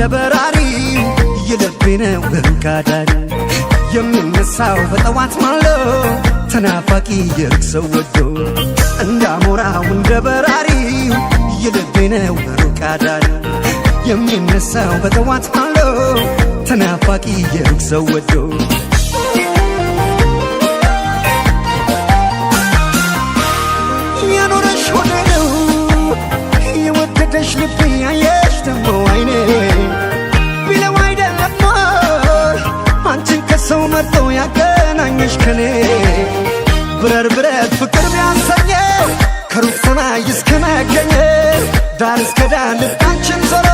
እንደበራሪው የልቤ ነው በንካዳሪ የሚነሳው በጠዋት ማሎ ተናፋቂ የሩቅ ሰው ወዶ እንዳሞራው እንደበራሪው የልቤ ነው በሩቅ አዳሪ የሚነሳው በጠዋት ማሎ ተናፋቂ የሩቅ ሰው ወዶ ያኖረሽ ሆዴ ነው የወደደሽ ልቤ ያየሽ ደሞ አይኔ ቢለው አይደለም አንቺን ከሰው መርጦ ያገናኘሽ ከኔ ብረር ብረት ፍቅር ቢያሰኘ ከሩቅ ሰማይ እስከ መገኘ ዳር እስከ ዳር ልባችን ዞሮ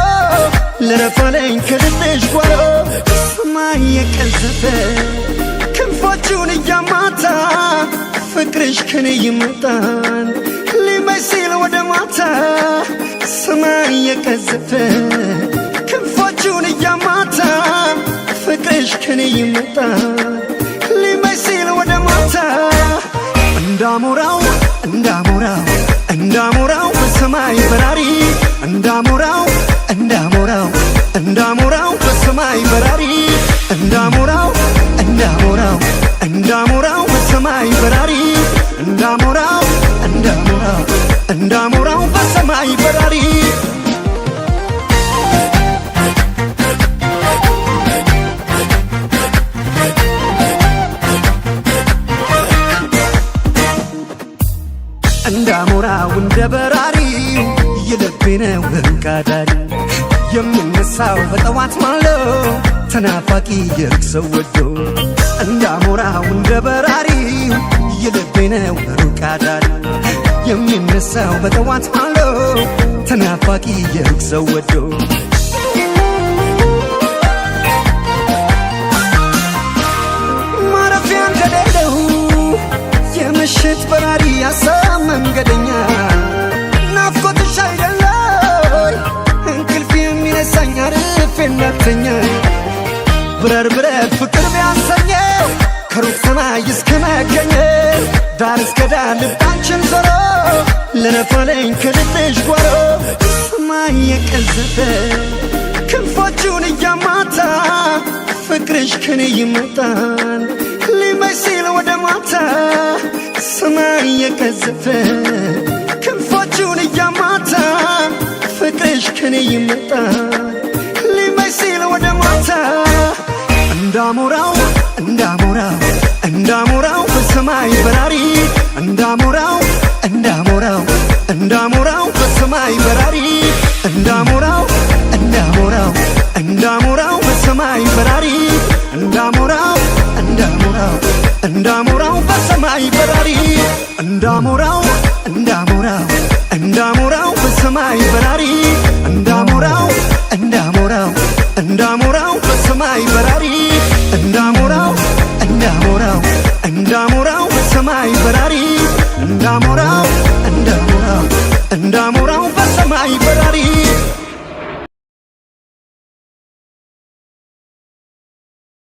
ልረፋለኝ ከልብሽ ጓሮ ሰማይ የቀዘፈ ክንፎቹን እያማታ ፍቅርሽ ከኔ ይመጣል ሊመስል ወደ ማታ ሰማይ የቀዘፈ ክንፎቹን እያማታ ፍቅርሽ ከኔ ይመጣል ሊመስል ወደ ማታ እንዳሞራው እንዳሞራው እንዳሞራው በሰማይ በራሪ እንዳሞራው እንዳሞራው እንዳሞራው በሰማይ በራሪ እንዳሞራው እንዳሞራው እንዳሞራው በሰማይ በራሪ እንዳሞራው እንዳሞራው እንዳሞራው በሰማይ በራሪ እንዳሞራው እንደበራሪው የልቤ ነው በንካዳሪ የሚነሳው በጠዋት ማሎ ተናፋቂ የሩቅ ሰው ወዶ እንዳሞራው እንደበራሪው የልቤ ነው በሩቅ አዳሪ የሚነሳው በጠዋት ማሎ ተናፋቂ የሩቅ ሰው ወዶ ማረፊያ እንደሌለው የምሽት በራሪ ያሳብ መንገደኛ ናፍቆትሽ አይደለይ እንቅልፍ የሚነሳኝ አርፌ እንዳልተኛ ብረር ብረት ፍቅር ቢያሰኘ ከሩቅ ሰማይ እስከ መገኘ ዳር እስከ ዳር ልባችን ዞሮ ልረፋለኝ ከልብሽ ጓሮ ሰማይ የቀዘፈ ክንፎቹን እያማታ ፍቅርሽ ከኔ ይመጣል ሊመስል ወደ ማታ ሰማይ የቀዘፈ ክንፎቹን እያማታ ፍቅርሽ ከኔ ይመጣል ሊመስል ወደ ማታ እንዳሞራው እንዳሞራው እንዳሞራው በሰማይ በራሪ እንዳሞራው እንዳሞራው እንዳሞራው በሰማይ በራሪ እንዳሞራው እንዳሞራው እንዳሞራው በሰማይ በራሪ እንዳሞራው እንዳሞራው እንዳሞራው በሰማይ በራሪ እንዳሞራው እንዳሞራው እንዳሞራው በሰማይ በራሪ እንዳሞራው እንዳሞራው እንዳሞራው በሰማይ በራሪ እንዳሞራው እንዳሞራው እንዳሞራው በሰማይ በራሪ